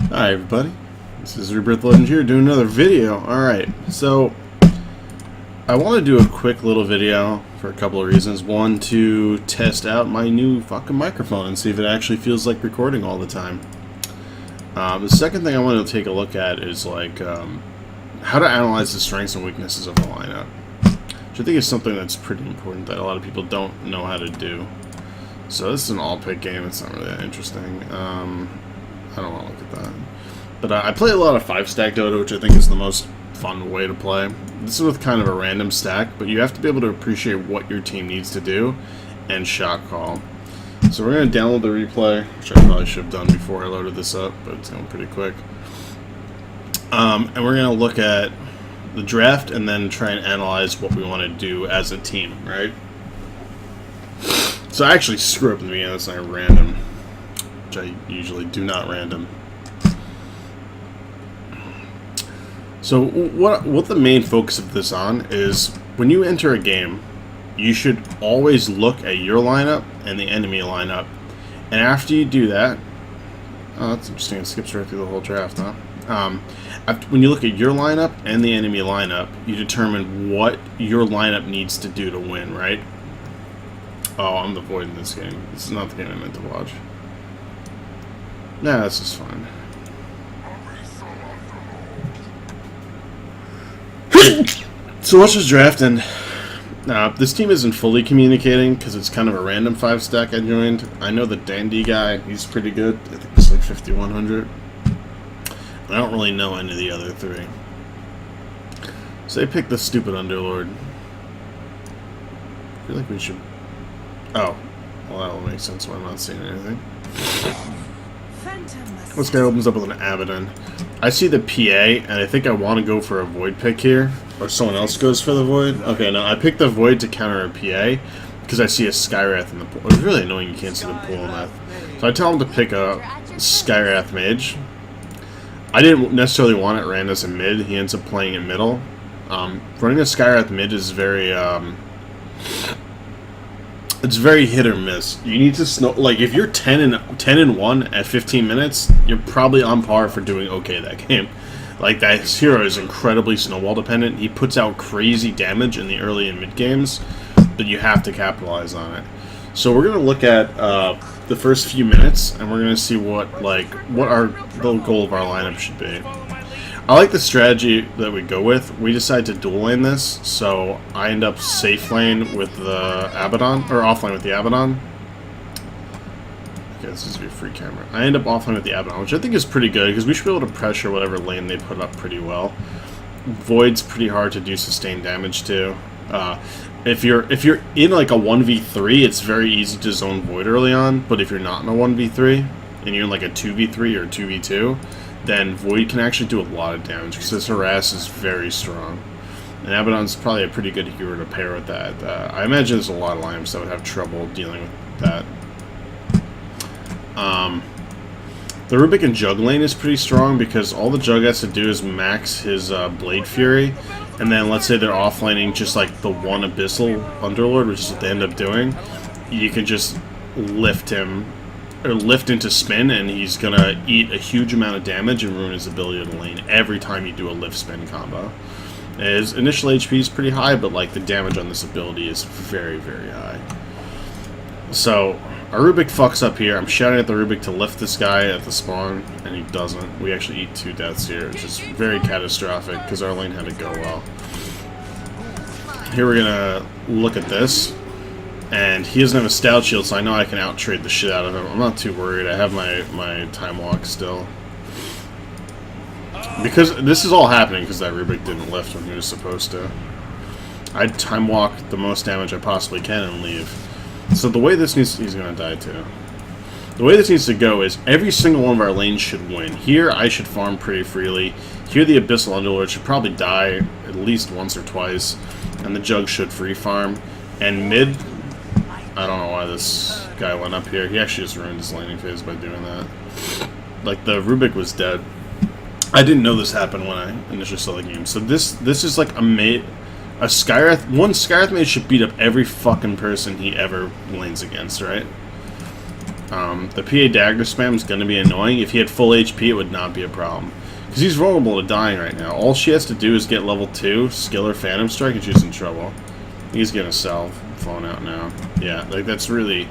Hi everybody, this is Rebirth Legend here doing another video. Alright, so I want to do a quick little video for a couple of reasons. One, to test out my new fucking microphone and see if it actually feels like recording all the time. The second thing I want to take a look at is like how to analyze the strengths and weaknesses of a lineup, which I think is something that's pretty important that a lot of people don't know how to do. So this is an all-pick game, it's not really that interesting. I don't want to look at that. But I play a lot of 5-stack Dota, which I think is the most fun way to play. This is with kind of a random stack, but you have to be able to appreciate what your team needs to do and shot call. So we're going to download the replay, which I probably should have done before I loaded this up, but it's going pretty quick. And we're going to look at the draft and then try and analyze what we want to do as a team, right? So I actually screw up in the beginning, that's not random. I usually do not random. So what the main focus of this on is when you enter a game, you should always look at your lineup and the enemy lineup. And after you do that, oh, that's interesting, it skips right through the whole draft, huh? When you look at your lineup and the enemy lineup, you determine what your lineup needs to do to win, right? Oh, I'm the Void in this game. This is not the game I meant to watch. Nah, this is fine. So let's just draft, and this team isn't fully communicating because it's kind of a random 5-stack I joined. I know the Dandy guy, he's pretty good. I think it's like 5100. I don't really know any of the other three. So they picked the stupid Underlord. I feel like we should... Oh, well that will make sense why I'm not seeing anything. This guy opens up with an Abaddon. I see the PA, and I think I want to go for a Void pick here. Or someone else goes for the Void. Okay, no, I picked the Void to counter a PA, because I see a Skywrath in the pool. It's really annoying you can't see the pool in that. So I tell him to pick a Skywrath Mage. I didn't necessarily want it ran as a mid. He ends up playing it middle. Running a Skywrath mid is very... it's very hit or miss. You need to snow, like if you're 10 and 1 at 15 minutes, you're probably on par for doing okay that game. Like that hero is incredibly snowball dependent. He puts out crazy damage in the early and mid games, but you have to capitalize on it. So we're gonna look at the first few minutes, and we're gonna see what the goal of our lineup should be. I like the strategy that we go with. We decide to dual lane this, so I end up safe lane with the Abaddon, or offlane with the Abaddon. Okay, this is your free camera. I end up offlane with the Abaddon, which I think is pretty good, because we should be able to pressure whatever lane they put up pretty well. Void's pretty hard to do sustained damage to. If you're in like a 1v3, it's very easy to zone Void early on, but if you're not in a 1v3, and you're in like a 2v3 or 2v2, then Void can actually do a lot of damage because this harass is very strong. And Abaddon's probably a pretty good hero to pair with that. I imagine there's a lot of lineups that would have trouble dealing with that. The Rubik and Jug lane is pretty strong because all the Jug has to do is max his Blade Fury, and then let's say they're offlaning just like the one Abyssal Underlord, which is what they end up doing, you can just lift him or lift into spin, and he's gonna eat a huge amount of damage and ruin his ability to lane every time you do a lift spin combo. His initial HP is pretty high, but like the damage on this ability is very, very high. So our Rubik fucks up here. I'm shouting at the Rubik to lift this guy at the spawn, and he doesn't. We actually eat 2 deaths here, which is very catastrophic because our lane had to go well. Here we're gonna look at this. And he doesn't have a stout shield, so I know I can out-trade the shit out of him. I'm not too worried. I have my time walk still. Because this is all happening because that Rubik didn't lift when he was supposed to. I'd time walk the most damage I possibly can and leave. So the way this needs... He's going to die too. The way this needs to go is every single one of our lanes should win. Here, I should farm pretty freely. Here, the Abyssal Underlord should probably die at least once or twice. And the Jug should free farm. And mid... I don't know why this guy went up here. He actually just ruined his laning phase by doing that. Like, the Rubik was dead. I didn't know this happened when I initially saw the game. So this is like a Skywrath... One Skywrath mage should beat up every fucking person he ever lanes against, right? The PA dagger spam is going to be annoying. If he had full HP, it would not be a problem. Because he's vulnerable to dying right now. All she has to do is get level 2, skill her Phantom Strike, and she's in trouble. He's going to sell phone out now. Yeah, like that's really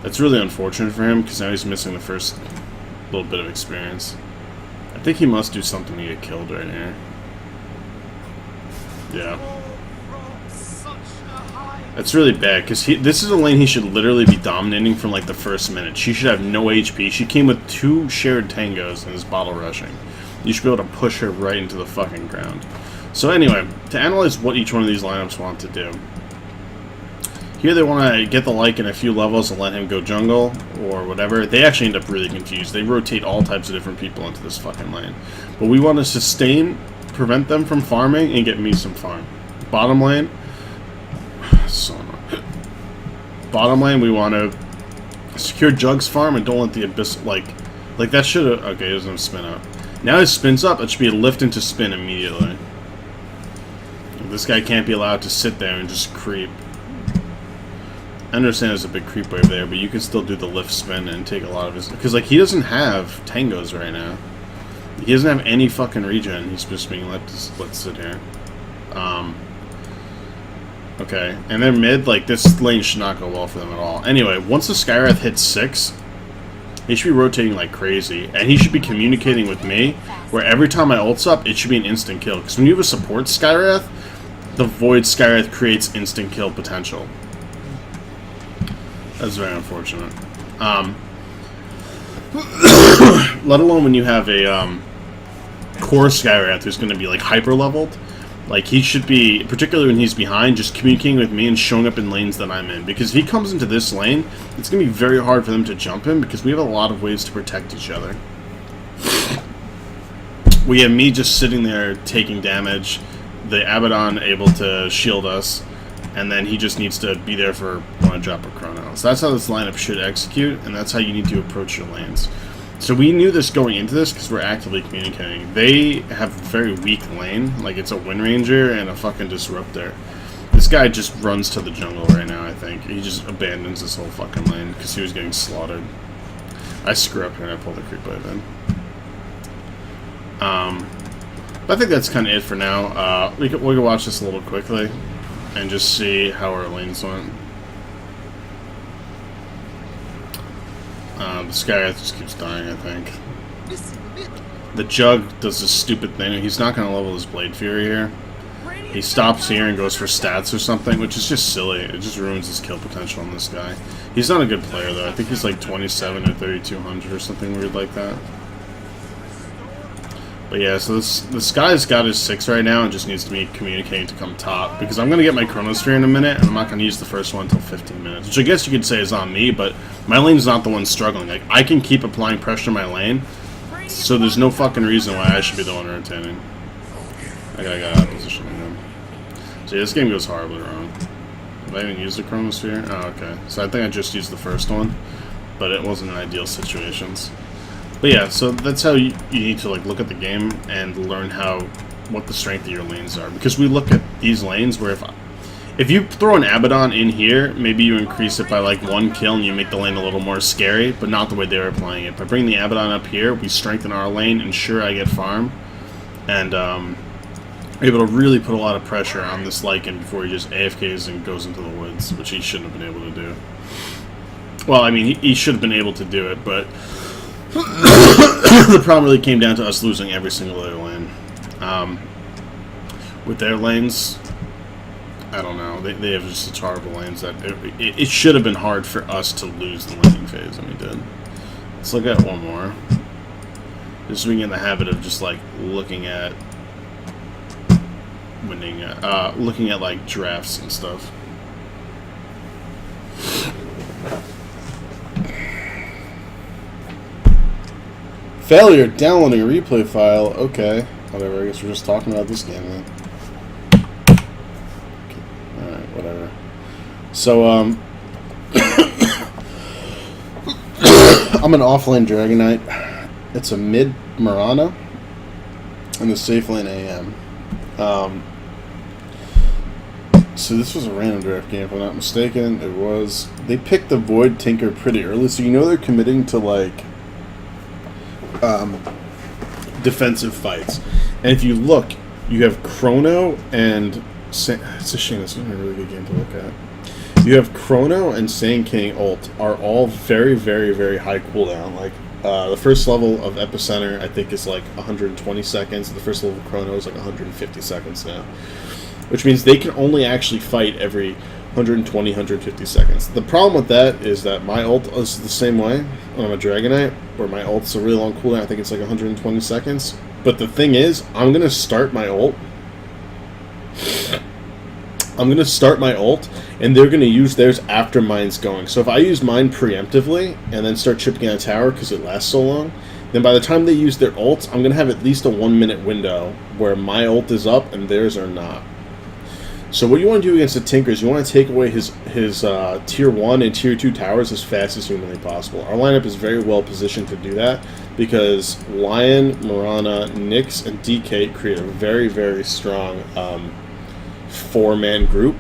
unfortunate for him, because now he's missing the first little bit of experience. I think he must do something to get killed right here. Yeah. That's really bad, because this is a lane he should literally be dominating from like the first minute. She should have no HP. She came with 2 shared tangos and is bottle rushing. You should be able to push her right into the fucking ground. So anyway, to analyze what each one of these lineups want to do. Here they want to get the Lycan a few levels and let him go jungle, or whatever. They actually end up really confused. They rotate all types of different people into this fucking lane. But we want to sustain, prevent them from farming, and get me some farm. Bottom lane... So annoying. Bottom lane, we want to secure Jug's farm and don't let the Abyss... Like that should have... Okay, it doesn't spin up. Now it spins up, it should be a lift into spin immediately. This guy can't be allowed to sit there and just creep. I understand there's a big creep wave there, but you can still do the lift spin and take a lot of his... Because, like, he doesn't have tangos right now. He doesn't have any fucking regen. He's just being let sit here. Okay, and then mid, like, this lane should not go well for them at all. Anyway, once the Skywrath hits 6, he should be rotating like crazy, and he should be communicating with me, where every time I ult's up, it should be an instant kill. Because when you have a support Skywrath, the Void Skywrath creates instant kill potential. That's very unfortunate. Let alone when you have a core Skywrath who's going to be like hyper leveled. Like, he should be, particularly when he's behind, just communicating with me and showing up in lanes that I'm in. Because if he comes into this lane, it's going to be very hard for them to jump him, because we have a lot of ways to protect each other. We have me just sitting there taking damage, the Abaddon able to shield us, and then he just needs to be there for one drop of Chrono. So that's how this lineup should execute, and that's how you need to approach your lanes. So we knew this going into this because we're actively communicating. They have a very weak lane. Like, it's a Wind Ranger and a fucking Disruptor. This guy just runs to the jungle right now, I think. He just abandons this whole fucking lane because he was getting slaughtered. I screw up here and I pull the creep wave in. But I think that's kind of it for now. We can watch this a little quickly and just see how our lanes went. The Skywrath just keeps dying, I think. The Jug does this stupid thing. He's not going to level his Blade Fury here. He stops here and goes for stats or something, which is just silly. It just ruins his kill potential on this guy. He's not a good player, though. I think he's like 27 or 3200 or something weird like that. But yeah, so this guy's got his 6 right now and just needs to be communicating to come top. Because I'm going to get my Chronosphere in a minute, and I'm not going to use the first one until 15 minutes. Which I guess you could say is on me, but my lane's not the one struggling. Like, I can keep applying pressure to my lane, so there's no fucking reason why I should be the one rotating. I got out of position again. So yeah, this game goes horribly wrong. Have I even used the Chronosphere? Oh, okay. So I think I just used the first one, but it wasn't in ideal situations. But yeah, so that's how you need to like look at the game and learn what the strength of your lanes are. Because we look at these lanes where if you throw an Abaddon in here, maybe you increase it by like 1 kill and you make the lane a little more scary, but not the way they were playing it. By bringing the Abaddon up here, we strengthen our lane, ensure I get farm, and able to really put a lot of pressure on this Lycan before he just AFKs and goes into the woods, which he shouldn't have been able to do. Well, I mean, he should have been able to do it, but the problem really came down to us losing every single other lane. With their lanes, I don't know. They have just such horrible lanes that it should have been hard for us to lose the laning phase, and we did. Let's look at one more. Just so we get in the habit of just like looking at winning, looking at like drafts and stuff. Failure downloading a replay file. Okay, whatever. I guess we're just talking about this game then. Okay. Alright, whatever. So, I'm an offlane Dragonite. It's a mid Mirana and the safe lane AM. So this was a random draft game, if I'm not mistaken. It was. They picked the Void Tinker pretty early, so you know they're committing to, like, defensive fights. And if you look, you have Chrono and... It's a shame, this isn't a really good game to look at. You have Chrono and Sand King ult are all very, very, very high cooldown. Like, the first level of Epicenter, I think, is like 120 seconds. The first level of Chrono is like 150 seconds now. Which means they can only actually fight every 120, 150 seconds. The problem with that is that my ult is the same way when I'm a Dragonite, where my ult's a really long cooldown. I think it's like 120 seconds. But the thing is, I'm going to start my ult. And they're going to use theirs after mine's going. So if I use mine preemptively and then start chipping on a tower because it lasts so long, then by the time they use their ults, I'm going to have at least a 1 minute window where my ult is up and theirs are not. So what you want to do against the Tinker is you want to take away his tier 1 and tier 2 towers as fast as humanly possible. Our lineup is very well positioned to do that because Lion, Mirana, Nyx, and DK create a very, very strong 4-man group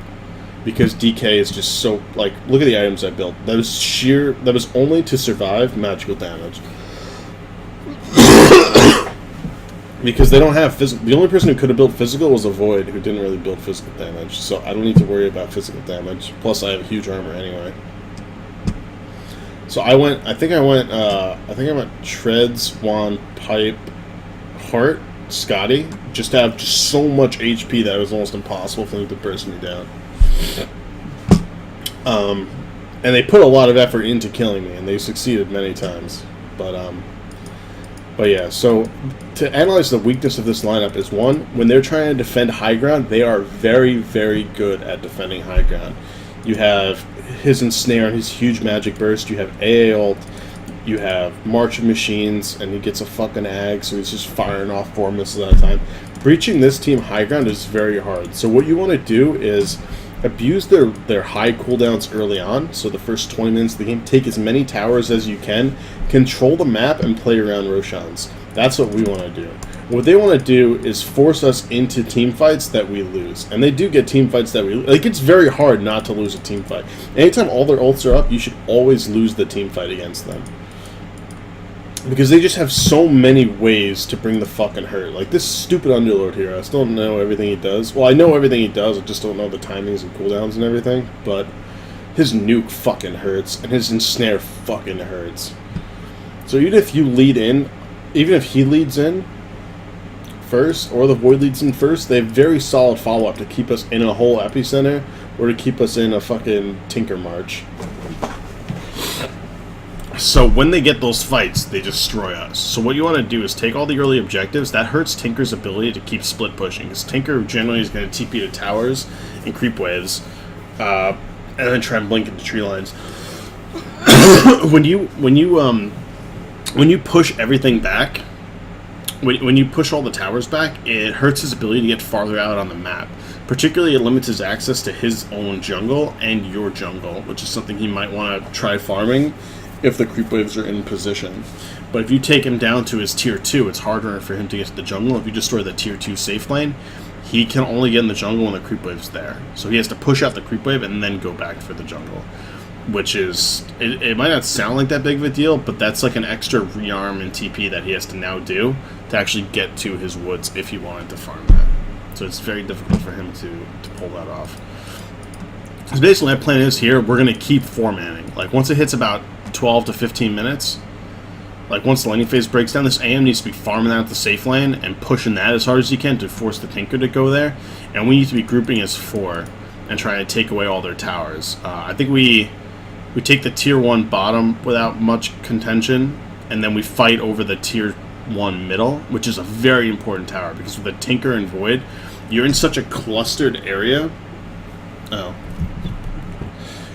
because DK is just so, like, look at the items I built. That was only to survive magical damage. Because they don't have physical. The only person who could have built physical was a Void, who didn't really build physical damage. So I don't need to worry about physical damage. Plus, I have huge armor anyway. So I went Tread, Swan, Pipe, Heart, Scotty, just to have just so much HP that it was almost impossible for them to burst me down. And they put a lot of effort into killing me, and they succeeded many times. But yeah, so to analyze the weakness of this lineup is, one, when they're trying to defend high ground, they are very, very good at defending high ground. You have his Ensnare and his huge magic burst, you have AA ult, you have March of Machines, and he gets a fucking ag, so he's just firing off 4 missiles at a time. Breaching this team high ground is very hard, so what you want to do is abuse their high cooldowns early on, so the first 20 minutes of the game, take as many towers as you can, control the map, and play around Roshans. That's what we want to do. What they want to do is force us into team fights that we lose. And they do get team fights that we lose. Like, it's very hard not to lose a team fight. Anytime all their ults are up, you should always lose the team fight against them. Because they just have so many ways to bring the fucking hurt. Like, this stupid Underlord here, I still don't know everything he does. Well, I know everything he does, I just don't know the timings and cooldowns and everything. But his nuke fucking hurts, and his Ensnare fucking hurts. So even if you lead in, even if he leads in first, or the Void leads in first, they have very solid follow-up to keep us in a whole epicenter, or to keep us in a fucking Tinker March. So when they get those fights, they destroy us. So what you want to do is take all the early objectives. That hurts Tinker's ability to keep split pushing, because Tinker generally is going to TP to towers and creep waves, and then try and blink into tree lines. When you push everything back, when you push all the towers back, it hurts his ability to get farther out on the map. Particularly, it limits his access to his own jungle and your jungle, which is something he might want to try farming if the creep waves are in position. But if you take him down to his tier 2, it's harder for him to get to the jungle. If you destroy the tier 2 safe lane, he can only get in the jungle when the creep wave's there. So he has to push out the creep wave and then go back for the jungle. Which is, it might not sound like that big of a deal, but that's like an extra rearm and TP that he has to now do to actually get to his woods if he wanted to farm that. So it's very difficult for him to pull that off. So basically my plan is here, we're going to keep 4-manning. Like, once it hits about 12 to 15 minutes, like once the laning phase breaks down, this AM needs to be farming that at the safe lane and pushing that as hard as you can to force the Tinker to go there. And we need to be grouping as 4 and trying to take away all their towers. I think we take the tier 1 bottom without much contention, and then we fight over the tier 1 middle, which is a very important tower, because with the Tinker and Void, you're in such a clustered area.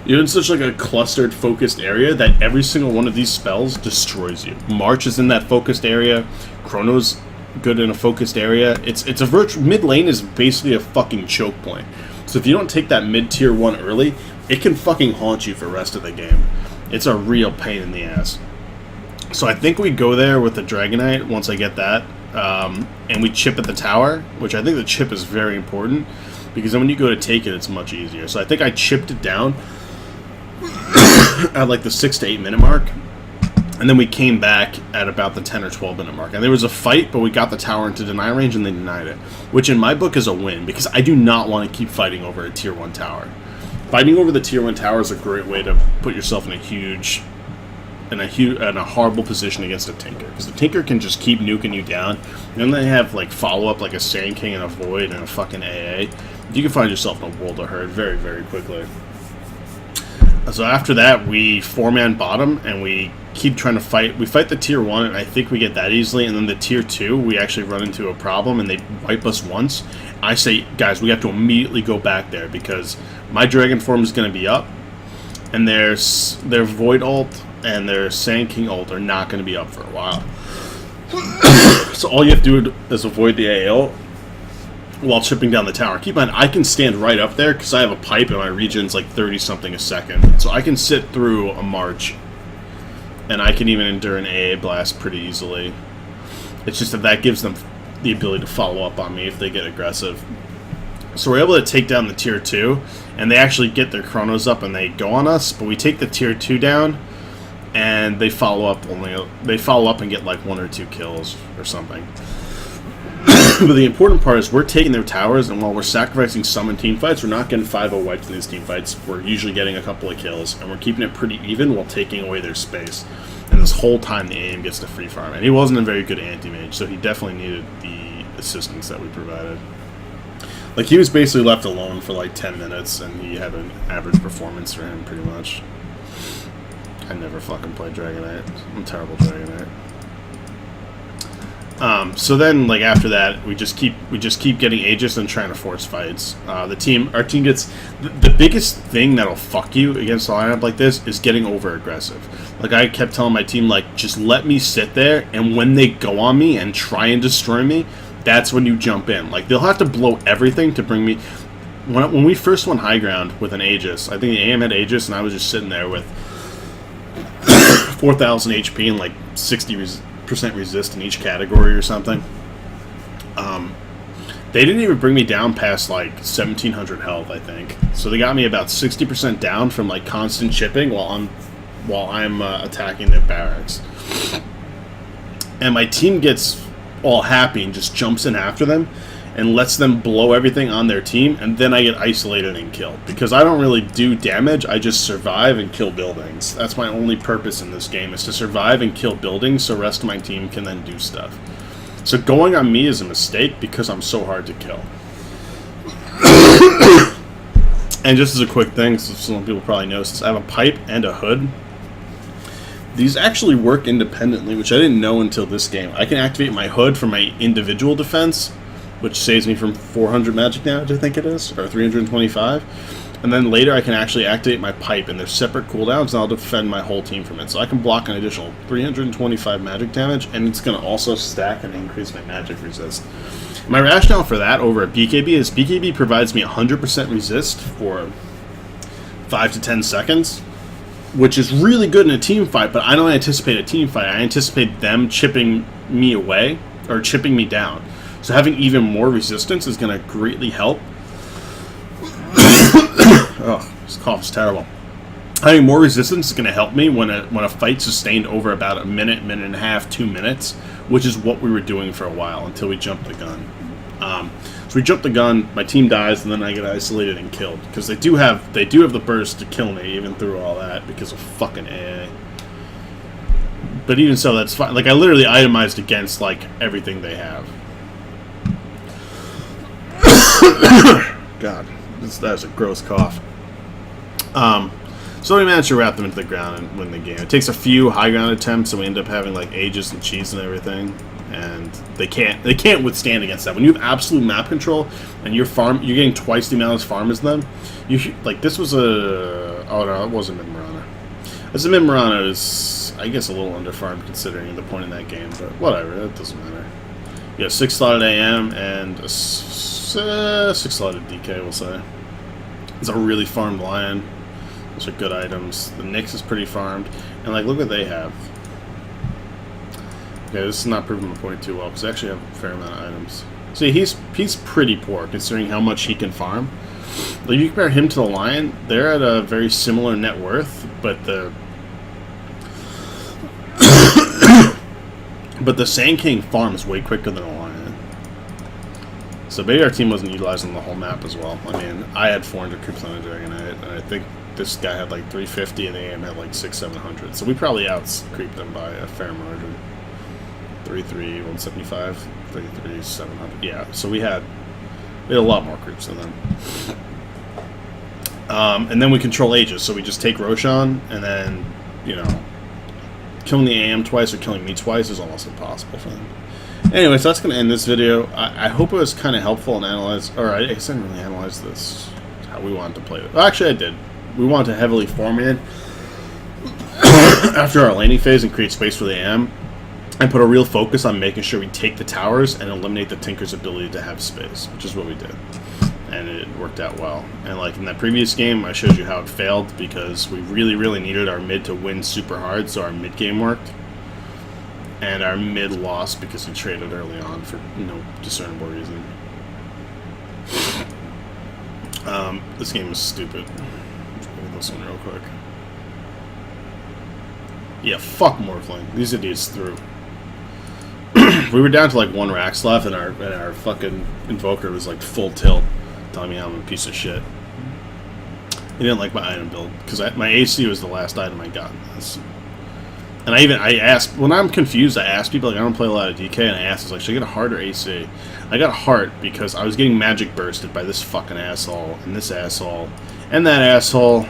You're in such like a clustered, focused area that every single one of these spells destroys you. March is in that focused area. Chrono's good in a focused area. It's a virtual mid lane is basically a fucking choke point. So if you don't take that mid tier 1 early, it can fucking haunt you for the rest of the game. It's a real pain in the ass. So I think we go there with the Dragonite once I get that, and we chip at the tower, which I think the chip is very important. because then when you go to take it, it's much easier. So I think I chipped it down at like the 6 to 8 minute mark, and then we came back at about the 10 or 12 minute mark. And there was a fight, but we got the tower into deny range and they denied it, which in my book is a win, because I do not want to keep fighting over a tier 1 tower. Fighting over the tier 1 tower is a great way to put yourself in a horrible position against a Tinker, because the Tinker can just keep nuking you down, and then they have like follow-up like a Sand King and a Void and a fucking AA. You can find yourself in a world of hurt very, very quickly. So after that, we 4-man bottom, and we keep trying to fight. We fight the tier 1, and I think we get that easily, and then the tier 2, we actually run into a problem, and they wipe us once. I say, guys, we have to immediately go back there, because my Dragon form is going to be up, and their Void ult and their Sand King ult are not going to be up for a while. So all you have to do is avoid the AO while chipping down the tower. Keep in mind, I can stand right up there because I have a pipe and my regen's like 30-something a second. So I can sit through a march, and I can even endure an AA blast pretty easily. It's just that gives them the ability to follow up on me if they get aggressive. So we're able to take down the tier 2, and they actually get their chronos up and they go on us, but we take the tier 2 down, and they follow up and get like 1 or 2 kills or something. But the important part is we're taking their towers, and while we're sacrificing some in teamfights, we're not getting 5-0 wipes in these teamfights. We're usually getting a couple of kills, and we're keeping it pretty even while taking away their space. And this whole time the AM gets to free farm. And he wasn't a very good anti-mage, so he definitely needed the assistance that we provided. Like, he was basically left alone for like 10 minutes, and he had an average performance for him, pretty much. I never fucking played Dragonite. I'm a terrible Dragonite. So then, like, after that, we just keep getting Aegis and trying to force fights. Our team gets the biggest thing that'll fuck you against a lineup like this is getting over aggressive. Like, I kept telling my team, like, just let me sit there, and when they go on me and try and destroy me, that's when you jump in. Like, they'll have to blow everything to bring me. When we first won high ground with an Aegis, I think the AM had Aegis, and I was just sitting there with 4,000 HP and like 60% resist in each category or something. They didn't even bring me down past like 1,700 health, I think. So they got me about 60% down from like constant chipping while I'm attacking their barracks. And my team gets all happy and just jumps in after them and lets them blow everything on their team, and then I get isolated and killed. Because I don't really do damage, I just survive and kill buildings. That's my only purpose in this game, is to survive and kill buildings so the rest of my team can then do stuff. So going on me is a mistake because I'm so hard to kill. And just as a quick thing, so some people probably know, since I have a pipe and a hood, these actually work independently, which I didn't know until this game. I can activate my hood for my individual defense, which saves me from 400 magic damage, I think it is, or 325. And then later I can actually activate my pipe, and they're separate cooldowns, and I'll defend my whole team from it. So I can block an additional 325 magic damage, and it's going to also stack and increase my magic resist. My rationale for that over at BKB is BKB provides me 100% resist for 5 to 10 seconds, which is really good in a team fight, but I don't anticipate a team fight. I anticipate them chipping me away, or chipping me down. So having even more resistance is going to greatly help. Oh, this cough is terrible. Having more resistance is going to help me when a fight sustained over about a minute, minute and a half, 2 minutes, which is what we were doing for a while until we jumped the gun. So we jumped the gun, my team dies, and then I get isolated and killed, because they do have the burst to kill me even through all that because of fucking AA. But even so, that's fine. Like, I literally itemized against like everything they have. God, that's a gross cough. So we managed to wrap them into the ground and win the game. It takes a few high ground attempts, and we end up having like Aegis and cheese and everything. And they can't withstand against that. When you have absolute map control and you're getting twice the amount of farm as them. This was a it wasn't Mid Marana. This Mid Marana is, I guess, a little underfarmed considering the point in that game, but whatever, that doesn't matter. You have 6-slotted AM and a 6-slotted DK, we'll say. It's a really farmed Lion. Those are good items. The Nyx is pretty farmed. And, like, look what they have. Okay, this is not proving my point too well, because I actually have a fair amount of items. See, he's pretty poor, considering how much he can farm. Like, you compare him to the Lion, they're at a very similar net worth, but the but the Sand King farms way quicker than a Lion. So maybe our team wasn't utilizing the whole map as well. I mean, I had 400 creeps on a Dragonite, and I think this guy had like 350, and AM had like 600-700. So we probably out-creeped them by a fair margin. 33, 175, 33, 700. Yeah, so we had a lot more creeps than them. And then we control Aegis, so we just take Roshan, and then, you know, killing the AM twice or killing me twice is almost impossible for them. Anyway, so that's going to end this video. I hope it was kind of helpful and analyze, or I guess I didn't really analyze this, how we wanted to play it. Well, actually, I did. We wanted to heavily form in after our laning phase and create space for the AM, and put a real focus on making sure we take the towers and eliminate the Tinker's ability to have space, which is what we did. And it worked out well. And like in that previous game, I showed you how it failed because we really, really needed our mid to win super hard, so our mid game worked. And our mid lost because we traded early on for no discernible reason. This game is stupid. Let's go with this one real quick. Yeah, fuck Morphling. These idiots threw. We were down to like 1 Rax left, and our fucking Invoker was like full tilt, telling me I'm a piece of shit. He didn't like my item build because my AC was the last item I got. And I asked, when I'm confused, I ask people, like, I don't play a lot of DK, and I asked, like, should I get a heart or AC? I got a heart because I was getting magic bursted by this fucking asshole, and this asshole, and that asshole,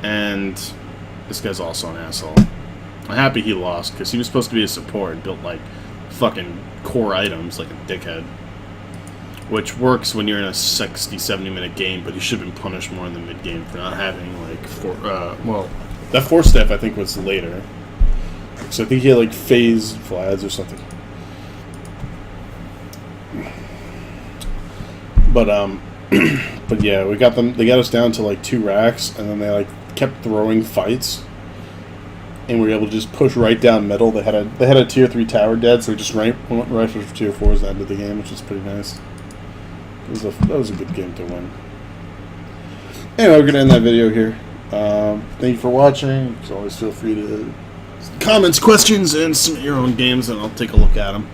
and this guy's also an asshole. I'm happy he lost because he was supposed to be a support and built like fucking core items like a dickhead, which works when you're in a 60-70 minute game, but he should have been punished more in the mid game for not having like well, that 4-step I think was later, so I think he had like phase Vlads or something. But but yeah, we got them. They got us down to like 2 racks, and then they like kept throwing fights. And we were able to just push right down middle. They had a tier 3 tower dead, so we just went right for tier 4s at the end of the game, which was pretty nice. That was a good game to win. Anyway, we're gonna end that video here. Thank you for watching. You can always feel free to comments, questions, and submit your own games, and I'll take a look at them.